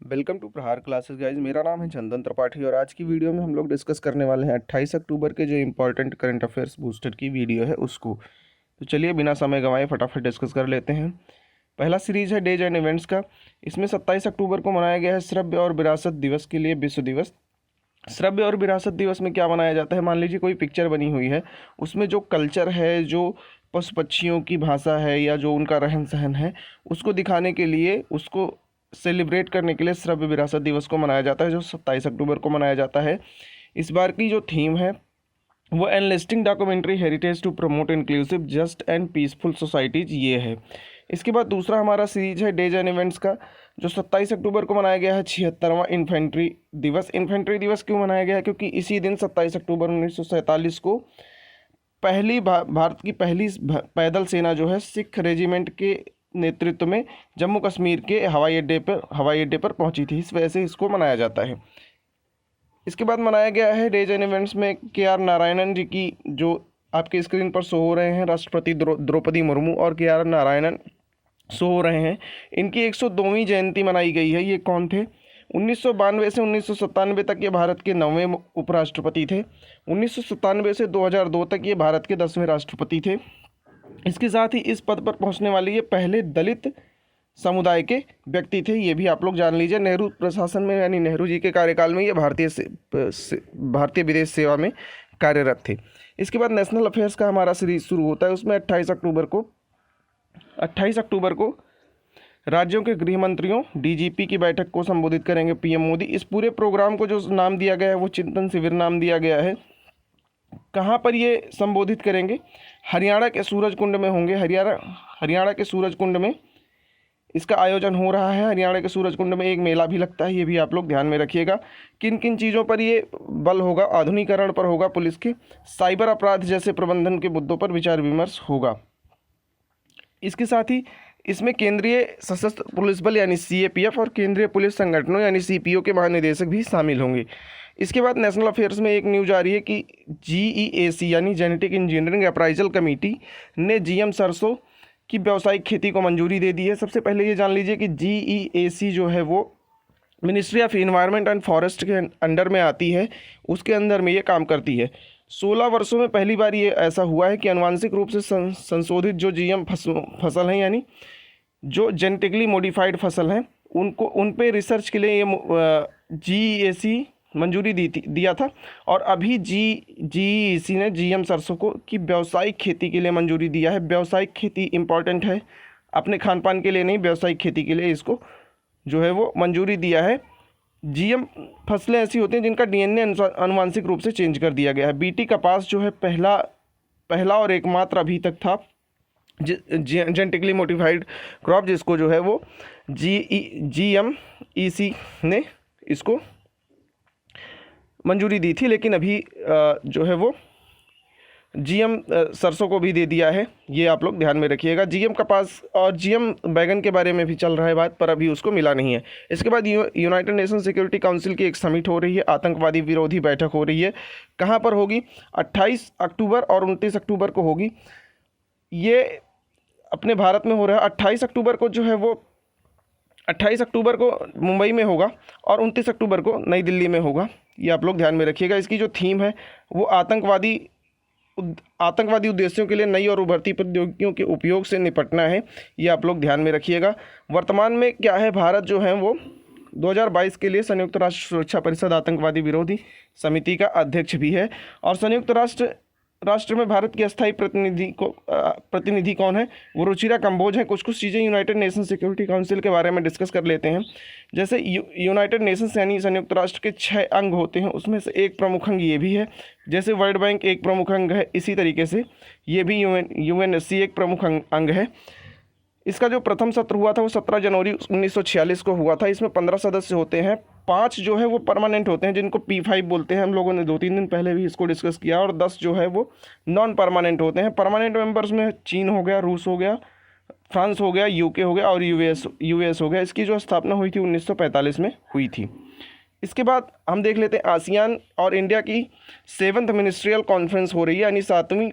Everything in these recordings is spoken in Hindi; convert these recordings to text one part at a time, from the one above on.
वेलकम टू प्रहार क्लासेस गाइज। मेरा नाम है चंदन त्रिपाठी और आज की वीडियो में हम लोग डिस्कस करने वाले हैं 28 अक्टूबर के जो इम्पोर्टेंट करंट अफेयर्स बूस्टर की वीडियो है उसको। तो चलिए बिना समय गंवाए फटाफट डिस्कस कर लेते हैं। पहला सीरीज है डेज एंड इवेंट्स का। इसमें 27 अक्टूबर को मनाया गया है श्रव्य और विरासत दिवस के लिए विश्व दिवस। श्रव्य और विरासत दिवस में क्या मनाया जाता है, मान लीजिए कोई पिक्चर बनी हुई है, उसमें जो कल्चर है, जो पशु पक्षियों की भाषा है या जो उनका रहन सहन है, उसको दिखाने के लिए, उसको सेलिब्रेट करने के लिए श्रव्य विरासत दिवस को मनाया जाता है, जो 27 अक्टूबर को मनाया जाता है। इस बार की जो थीम है वो enlisting documentary heritage to promote inclusive just and peaceful societies, ये है। इसके बाद दूसरा हमारा सीरीज है डेज एंड इवेंट्स का, जो 27 अक्टूबर को मनाया गया है 76वां इन्फेंट्री दिवस। इन्फेंट्री दिवस क्यों मनाया गया है? क्योंकि इसी दिन 27 अक्टूबर 1947 को भारत की पहली पैदल सेना जो है सिख रेजिमेंट के नेतृत्व में जम्मू कश्मीर के हवाई अड्डे पर पहुंची थी। इस वजह से इसको मनाया जाता है। इसके बाद मनाया गया है डेज एंड इवेंट्स में के.आर. नारायणन जी की, जो आपके स्क्रीन पर शो हो रहे हैं, राष्ट्रपति द्रौपदी मुर्मू और के.आर. नारायणन शो हो रहे हैं। इनकी 102वीं जयंती मनाई गई है। ये कौन थे? 1992 से 1997 तक ये भारत के 9वें उपराष्ट्रपति थे। 1997 से 2002 तक ये भारत के 10वें राष्ट्रपति थे। इसके साथ ही इस पद पर पहुंचने वाले ये पहले दलित समुदाय के व्यक्ति थे। ये भी आप लोग जान लीजिए। नेहरू प्रशासन में, यानी नेहरू जी के कार्यकाल में ये भारतीय विदेश सेवा में कार्यरत थे। इसके बाद नेशनल अफेयर्स का हमारा सीरीज शुरू होता है। उसमें 28 अक्टूबर को राज्यों के गृह मंत्रियों, डीजीपी की बैठक को संबोधित करेंगे पीएम मोदी। इस पूरे प्रोग्राम को जो नाम दिया गया है वो चिंतन शिविर नाम दिया गया है। कहाँ पर ये संबोधित करेंगे? हरियाणा के सूरजकुंड में होंगे। हरियाणा के सूरजकुंड में इसका आयोजन हो रहा है। हरियाणा के सूरजकुंड में एक मेला भी लगता है, ये भी आप लोग ध्यान में रखिएगा। किन किन चीज़ों पर ये बल होगा? आधुनिकीकरण पर होगा पुलिस के, साइबर अपराध जैसे प्रबंधन के मुद्दों पर विचार विमर्श होगा। इसके साथ ही इसमें केंद्रीय सशस्त्र पुलिस बल यानी सीएपीएफ और केंद्रीय पुलिस संगठनों यानी सीपीओ के महानिदेशक भी शामिल होंगे। इसके बाद नेशनल अफेयर्स में एक न्यूज आ रही है कि जीईएसी यानी जेनेटिक इंजीनियरिंग अप्राइजल कमेटी ने जीएम सरसों की व्यावसायिक खेती को मंजूरी दे दी है। सबसे पहले ये जान लीजिए कि जीईएसी जो है वो ministry of environment and forest के अंडर में आती है, उसके अंदर में ये काम करती है। 16 वर्षों में पहली बार ये ऐसा हुआ है कि अनुवांशिक रूप से संशोधित जो जीएम फसल हैं, यानी जो जेनेटिकली मॉडिफाइड फसल हैं, उन पे रिसर्च के लिए ये जीईएसी मंजूरी दिया था। और अभी जीईसी ने जीएम सरसों को की व्यावसायिक खेती के लिए मंजूरी दिया है। व्यावसायिक खेती इंपॉर्टेंट है, अपने खान पान के लिए नहीं, व्यावसायिक खेती के लिए इसको जो है वो मंजूरी दिया है। जीएम फसलें ऐसी होती हैं जिनका डीएनए आनुवांशिक रूप से चेंज कर दिया गया है। बीटी कपास जो है पहला और एकमात्र अभी तक था जेनेटिकली मॉडिफाइड क्रॉप, जिसको जो है वो जीएमईसी ने इसको मंजूरी दी थी, लेकिन अभी जो है वो जीएम सरसों को भी दे दिया है। ये आप लोग ध्यान में रखिएगा। जीएम कपास और जीएम बैगन के बारे में भी चल रहा है बात, पर अभी उसको मिला नहीं है। इसके बाद यूनाइटेड नेशन सिक्योरिटी काउंसिल की एक समिट हो रही है, आतंकवादी विरोधी बैठक हो रही है। कहाँ पर होगी? 28 अक्टूबर और 29 अक्टूबर को होगी। ये अपने भारत में हो रहा है। 28 अक्टूबर को जो है वो 28 अक्टूबर को मुंबई में होगा और 29 अक्टूबर को नई दिल्ली में होगा। ये आप लोग ध्यान में रखिएगा। इसकी जो थीम है वो आतंकवादी उद्देश्यों के लिए नई और उभरती प्रौद्योगिकियों के उपयोग से निपटना है। ये आप लोग ध्यान में रखिएगा। वर्तमान में क्या है, भारत जो है वो 2022 के लिए संयुक्त राष्ट्र सुरक्षा परिषद आतंकवादी विरोधी समिति का अध्यक्ष भी है। और संयुक्त राष्ट्र में भारत की अस्थायी प्रतिनिधि कौन है? वो रुचिरा कंबोज है। कुछ चीज़ें यूनाइटेड नेशन सिक्योरिटी काउंसिल के बारे में डिस्कस कर लेते हैं। जैसे यूनाइटेड नेशंस यानी संयुक्त राष्ट्र के 6 अंग होते हैं, उसमें से एक प्रमुख अंग ये भी है। जैसे वर्ल्ड बैंक एक प्रमुख अंग है, इसी तरीके से ये भी यूएनएससी एक प्रमुख अंग है। इसका जो प्रथम सत्र हुआ था वो 17 जनवरी 1946 को हुआ था। इसमें 15 सदस्य होते हैं। 5 जो है वो परमानेंट होते हैं, जिनको P5 बोलते हैं। हम लोगों ने 2-3 दिन पहले भी इसको डिस्कस किया। और 10 जो है वो नॉन परमानेंट होते हैं। परमानेंट मेंबर्स में चीन हो गया, रूस हो गया, फ्रांस हो गया, यूके हो गया और यूएस हो गया। इसकी जो स्थापना हुई थी 1945 में हुई थी। इसके बाद हम देख लेते हैं आसियान और इंडिया की 7th मिनिस्ट्रियल कॉन्फ्रेंस हो रही है, यानी 7वीं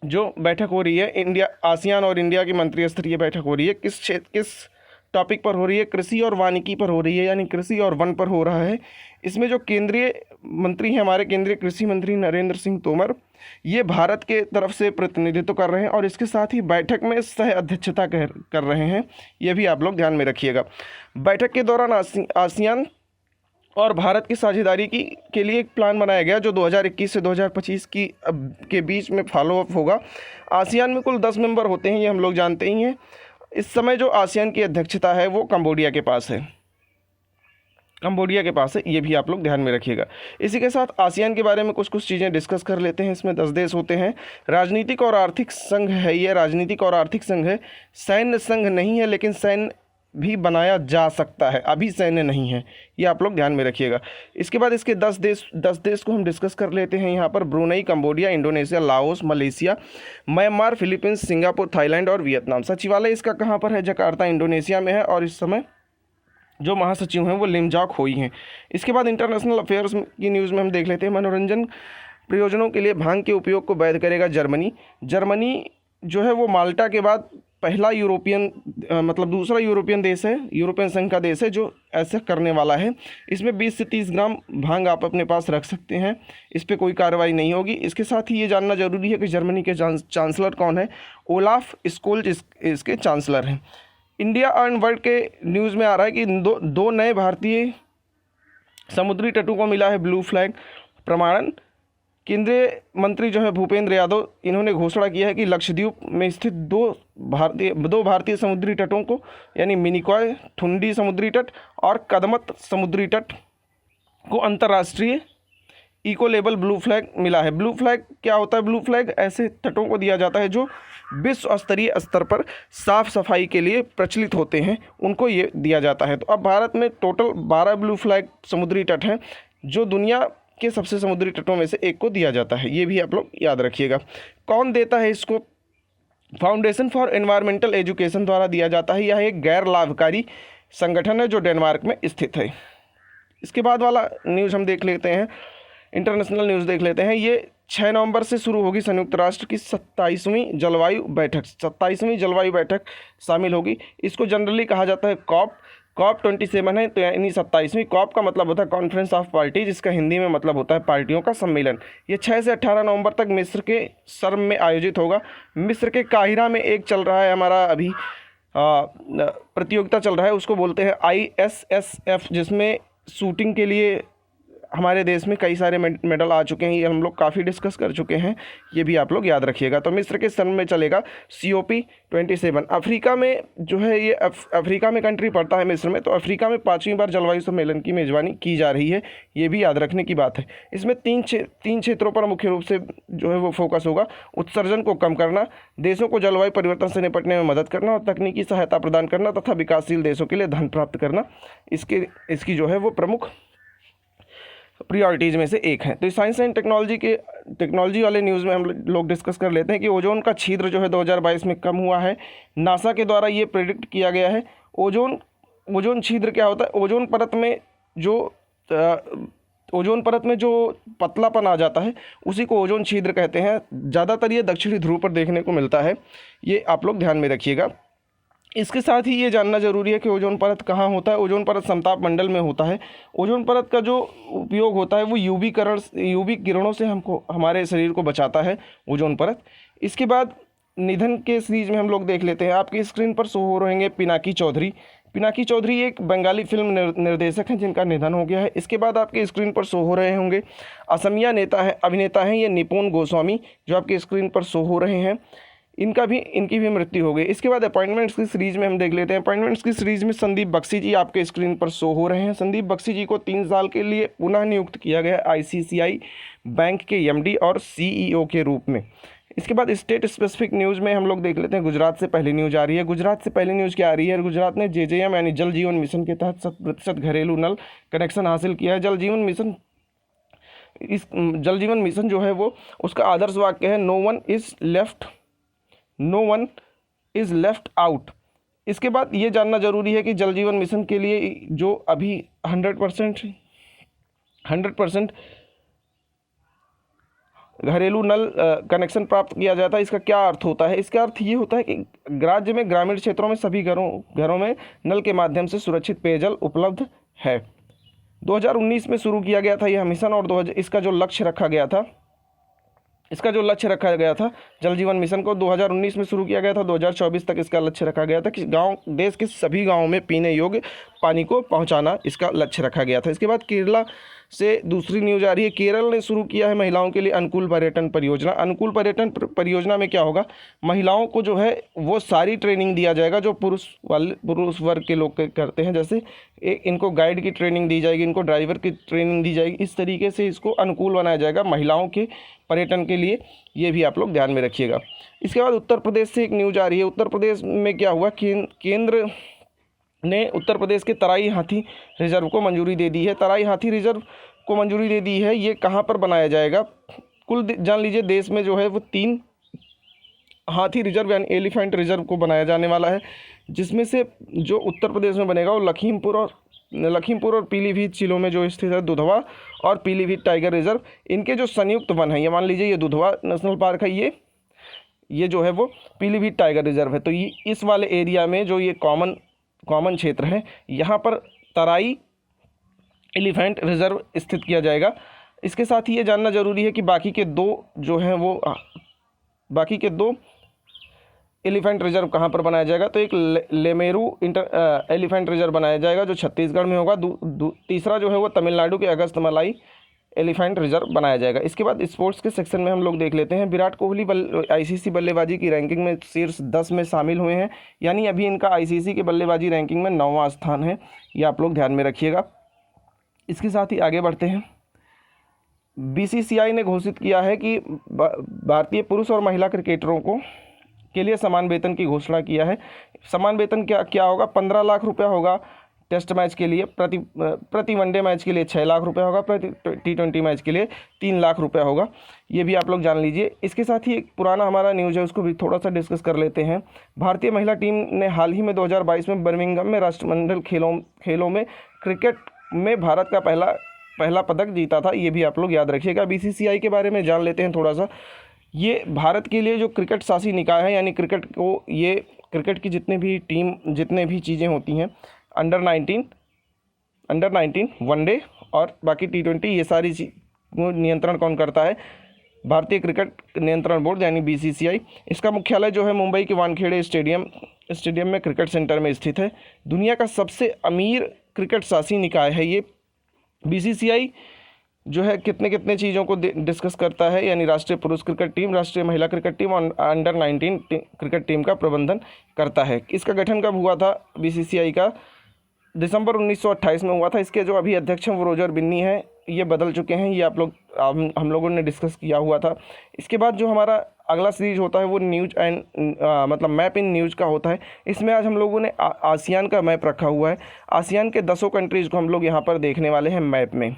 जो बैठक हो रही है, आसियान और इंडिया की मंत्री स्तरीय बैठक हो रही है। किस टॉपिक पर हो रही है, कृषि और वानिकी पर हो रही है, यानी कृषि और वन पर हो रहा है। इसमें जो केंद्रीय मंत्री हैं हमारे केंद्रीय कृषि मंत्री नरेंद्र सिंह तोमर, ये भारत के तरफ से प्रतिनिधित्व कर रहे हैं और इसके साथ ही बैठक में सह अध्यक्षता कर रहे हैं। ये भी आप लोग ध्यान में रखिएगा। बैठक के दौरान आसियान और भारत की साझेदारी के लिए एक प्लान बनाया गया जो 2021 से 2025 के बीच में फॉलोअप होगा। आसियान में कुल 10 मेंबर होते हैं, ये हम लोग जानते ही हैं। इस समय जो आसियान की अध्यक्षता है वो कंबोडिया के पास है, ये भी आप लोग ध्यान में रखिएगा। इसी के साथ आसियान के बारे में कुछ चीज़ें डिस्कस कर लेते हैं। इसमें 10 देश होते हैं। राजनीतिक और आर्थिक संघ है, ये राजनीतिक और आर्थिक संघ है, सैन्य संघ नहीं है, लेकिन सैन्य भी बनाया जा सकता है, अभी सैन्य नहीं है, ये आप लोग ध्यान में रखिएगा। इसके बाद इसके 10 देश को हम डिस्कस कर लेते हैं यहाँ पर। Brunei, Cambodia, Indonesia, Laos, Malaysia, Myanmar, Philippines, Singapore, Thailand और वियतनाम। सचिवालय इसका कहाँ पर है? जकार्ता, इंडोनेशिया में है और इस समय जो महासचिव हैं वो लिम जॉक होई हैं। इसके बाद इंटरनेशनल अफेयर्स की न्यूज़ में हम देख लेते हैं। मनोरंजन प्रयोजनों के लिए भांग के उपयोग को वैध करेगा जर्मनी जो है वो माल्टा के बाद पहला दूसरा यूरोपियन देश है, यूरोपियन संघ का देश है जो ऐसा करने वाला है। इसमें 20 से 30 ग्राम भांग आप अपने पास रख सकते हैं, इस पर कोई कार्रवाई नहीं होगी। इसके साथ ही ये जानना जरूरी है कि जर्मनी के चांसलर कौन है? ओलाफ स्कोल्ज इसके चांसलर हैं। इंडिया एंड वर्ल्ड के न्यूज़ में आ रहा है कि दो नए भारतीय समुद्री तटों को मिला है ब्लू फ्लैग प्रमाणन। केंद्रीय मंत्री जो है भूपेंद्र यादव, इन्होंने घोषणा किया है कि लक्षद्वीप में स्थित दो भारतीय समुद्री तटों को, यानी मिनिकॉय ठुंडी समुद्री तट और कदमत समुद्री तट को अंतर्राष्ट्रीय इको लेबल ब्लू फ्लैग मिला है। ब्लू फ्लैग क्या होता है? ब्लू फ्लैग ऐसे तटों को दिया जाता है जो विश्व स्तरीय स्तर पर साफ सफाई के लिए प्रचलित होते हैं, उनको ये दिया जाता है। तो अब भारत में टोटल 12 ब्लू फ्लैग समुद्री तट हैं जो दुनिया के सबसे समुद्री तटों में से एक को दिया जाता है, ये भी आप लोग याद रखिएगा। कौन देता है इसको? फाउंडेशन फॉर एनवायरमेंटल एजुकेशन द्वारा दिया जाता है। यह एक गैर लाभकारी संगठन है जो डेनमार्क में स्थित है। इसके बाद वाला न्यूज़ हम देख लेते हैं, इंटरनेशनल न्यूज़ देख लेते हैं। ये 6 नवंबर से शुरू होगी संयुक्त राष्ट्र की 27वीं जलवायु बैठक शामिल होगी। इसको जनरली कहा जाता है कॉप 27 है, तो यानी 27वीं। कॉप का मतलब होता है कॉन्फ्रेंस ऑफ पार्टी, जिसका हिंदी में मतलब होता है पार्टियों का सम्मेलन। ये 6 से 18 नवंबर तक मिस्र के शर्म में आयोजित होगा। मिस्र के काहिरा में एक चल रहा है हमारा अभी प्रतियोगिता चल रहा है, उसको बोलते हैं ISSF, जिसमें शूटिंग के लिए हमारे देश में कई सारे मेडल आ चुके हैं, ये हम लोग काफ़ी डिस्कस कर चुके हैं, ये भी आप लोग याद रखिएगा। तो मिस्र के सन में चलेगा COP27। अफ्रीका में जो है ये अफ्रीका में कंट्री पड़ता है मिस्र में, तो अफ्रीका में 5वीं बार जलवायु सम्मेलन की मेज़बानी की जा रही है, ये भी याद रखने की बात है। इसमें तीन क्षेत्रों पर मुख्य रूप से जो है वो फोकस होगा। उत्सर्जन को कम करना, देशों को जलवायु परिवर्तन से निपटने में मदद करना और तकनीकी सहायता प्रदान करना तथा विकासशील देशों के लिए धन प्राप्त करना, इसकी जो है वो प्रमुख प्रियोरिटीज़ में से एक है। तो साइंस एंड टेक्नोलॉजी वाले न्यूज़ में हम लोग डिस्कस कर लेते हैं कि ओजोन का छिद्र जो है 2022 में कम हुआ है। नासा के द्वारा ये प्रेडिक्ट किया गया है। ओजोन छिद्र क्या होता है? ओजोन परत में जो पतलापन आ जाता है उसी को ओजोन छिद्र कहते हैं। ज़्यादातर ये दक्षिणी ध्रुव पर देखने को मिलता है, ये आप लोग ध्यान में रखिएगा। इसके साथ ही ये जानना जरूरी है कि ओजोन परत कहाँ होता है। ओजोन परत समताप मंडल में होता है। ओजोन परत का जो उपयोग होता है वो यूवी किरणों से हमारे शरीर को बचाता है ओजोन परत। इसके बाद निधन के सीरीज में हम लोग देख लेते हैं। आपकी स्क्रीन पर शो हो रहेंगे पिनाकी चौधरी एक बंगाली फिल्म निर्देशक हैं जिनका निधन हो गया है। इसके बाद आपके स्क्रीन पर शो हो रहे होंगे असमिया अभिनेता हैं ये निपुण गोस्वामी, जो आपकी स्क्रीन पर शो हो रहे हैं। इनकी भी मृत्यु हो गई। इसके बाद अपॉइंटमेंट्स की सीरीज में हम देख लेते हैं। अपॉइंटमेंट्स की सीरीज में संदीप बख्शी जी आपके स्क्रीन पर शो हो रहे हैं। संदीप बख्शी जी को 3 साल के लिए पुनः नियुक्त किया गया ICICI बैंक के MD और CEO के रूप में। इसके बाद स्टेट स्पेसिफिक न्यूज़ में हम लोग देख लेते हैं। गुजरात से पहली न्यूज़ आ रही है। गुजरात से पहली न्यूज़ क्या आ रही है? गुजरात ने JJM यानी जल जीवन मिशन के तहत 100% घरेलू नल कनेक्शन हासिल किया है। जल जीवन मिशन जो है वो उसका आदर्श वाक्य है no one is left out. इसके बाद ये जानना जरूरी है कि जल जीवन मिशन के लिए जो अभी 100% घरेलू नल कनेक्शन प्राप्त किया जाता है। इसका क्या अर्थ होता है? इसका अर्थ ये होता है कि राज्य में ग्रामीण क्षेत्रों में सभी घरों में नल के माध्यम से सुरक्षित पेयजल उपलब्ध है। 2019 में शुरू किया गया था यह मिशन और इसका जो लक्ष्य रखा गया था जल जीवन मिशन को 2019 में शुरू किया गया था। 2024 तक इसका लक्ष्य रखा गया था कि देश के सभी गाँवों में पीने योग्य पानी को पहुंचाना इसका लक्ष्य रखा गया था। इसके बाद केरला से दूसरी न्यूज आ रही है। केरल ने शुरू किया है महिलाओं के लिए अनुकूल पर्यटन परियोजना। अनुकूल पर्यटन परियोजना में क्या होगा, महिलाओं को जो है वो सारी ट्रेनिंग दिया जाएगा जो पुरुष वर्ग के लोग करते हैं। जैसे इनको गाइड की ट्रेनिंग दी जाएगी, इनको ड्राइवर की ट्रेनिंग दी जाएगी। इस तरीके से इसको अनुकूल बनाया जाएगा महिलाओं के पर्यटन के लिए। ये भी आप लोग ध्यान में रखिएगा। इसके बाद उत्तर प्रदेश से एक न्यूज आ रही है। उत्तर प्रदेश में क्या हुआ, केंद्र ने उत्तर प्रदेश के तराई हाथी रिजर्व को मंजूरी दे दी है। तराई हाथी रिजर्व को मंजूरी दे दी है। ये कहाँ पर बनाया जाएगा? कुल जान लीजिए देश में जो है वो 3 हाथी रिजर्व यानी एलिफेंट रिजर्व को बनाया जाने वाला है, जिसमें से जो उत्तर प्रदेश में बनेगा वो लखीमपुर और पीलीभीत जिलों में जो स्थित है दुधवा और पीलीभीत टाइगर रिजर्व, इनके जो संयुक्त वन है, ये मान लीजिए ये दुधवा नेशनल पार्क है, ये जो है वो पीलीभीत टाइगर रिजर्व है। तो ये इस वाले एरिया में जो ये कॉमन क्षेत्र है, यहाँ पर तराई एलिफेंट रिजर्व स्थित किया जाएगा। इसके साथ ही ये जानना जरूरी है कि बाकी के 2 एलिफेंट रिजर्व कहाँ पर बनाया जाएगा। तो एक लेमेरू एलिफेंट रिजर्व बनाया जाएगा जो छत्तीसगढ़ में होगा। तीसरा जो है वो तमिलनाडु के अगस्तमलाई एलिफेंट रिजर्व बनाया जाएगा। इसके बाद स्पोर्ट्स के सेक्शन में हम लोग देख लेते हैं। विराट कोहली आईसीसी बल्लेबाजी की रैंकिंग में शीर्ष 10 में शामिल हुए हैं, यानी अभी इनका आईसीसी के बल्लेबाजी रैंकिंग में 9वां स्थान है। ये आप लोग ध्यान में रखिएगा। इसके साथ ही आगे बढ़ते हैं। बीसीसीआई ने घोषित किया है कि भारतीय पुरुष और महिला क्रिकेटरों के लिए समान वेतन की घोषणा किया है। समान वेतन क्या होगा? 15 लाख रुपया होगा टेस्ट मैच के लिए, प्रति वनडे मैच के लिए 6 लाख रुपया होगा, प्रति T20 मैच के लिए 3 लाख रुपया होगा। ये भी आप लोग जान लीजिए। इसके साथ ही एक पुराना हमारा न्यूज़ है, उसको भी थोड़ा सा डिस्कस कर लेते हैं। भारतीय महिला टीम ने हाल ही में 2022 में बर्मिंघम में राष्ट्रमंडल खेलों में क्रिकेट में भारत का पहला पदक जीता था। ये भी आप लोग याद रखिएगा। बीसीसीआई के बारे में जान लेते हैं थोड़ा सा। ये भारत के लिए जो क्रिकेट शासी निकाय है, यानी क्रिकेट की जितने भी चीज़ें होती हैं, अंडर 19 वनडे और बाकी T20, ये सारी नियंत्रण कौन करता है? भारतीय क्रिकेट नियंत्रण बोर्ड यानी बीसीसीआई। इसका मुख्यालय जो है मुंबई के वानखेड़े स्टेडियम में क्रिकेट सेंटर में स्थित है। दुनिया का सबसे अमीर क्रिकेट शासी निकाय है ये। बीसीसीआई जो है कितने चीज़ों को डिस्कस करता है, यानी राष्ट्रीय पुरुष क्रिकेट टीम, राष्ट्रीय महिला क्रिकेट टीम और अंडर 19 क्रिकेट टीम का प्रबंधन करता है। इसका गठन कब हुआ था बीसीसीआई का? दिसंबर 1928 में हुआ था। इसके जो अभी अध्यक्ष हैं वो रोजर बिन्नी है। ये बदल चुके हैं, ये हम लोगों ने डिस्कस किया हुआ था। इसके बाद जो हमारा अगला सीरीज होता है वो न्यूज एंड मतलब मैप इन न्यूज का होता है। इसमें आज हम लोगों ने आसियान का मैप रखा हुआ है। आसियान के 10 कंट्रीज़ को हम लोग यहाँ पर देखने वाले हैं मैप में।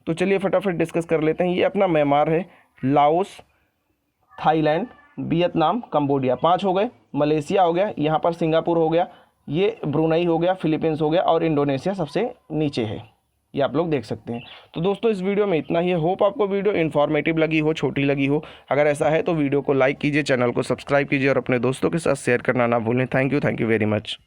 तो चलिए फटाफट डिस्कस कर लेते हैं। ये अपना म्यांमार है, लाओस, थाईलैंड, वियतनाम, कंबोडिया, 5 हो गए। मलेशिया हो गया, यहाँ पर सिंगापुर हो गया, ये ब्रुनई हो गया, फिलीपींस हो गया और इंडोनेशिया सबसे नीचे है। ये आप लोग देख सकते हैं। तो दोस्तों इस वीडियो में इतना ही है। होप आपको वीडियो इन्फॉर्मेटिव लगी हो, छोटी लगी हो। अगर ऐसा है तो वीडियो को लाइक कीजिए, चैनल को सब्सक्राइब कीजिए और अपने दोस्तों के साथ शेयर करना ना भूलें। Thank you very much.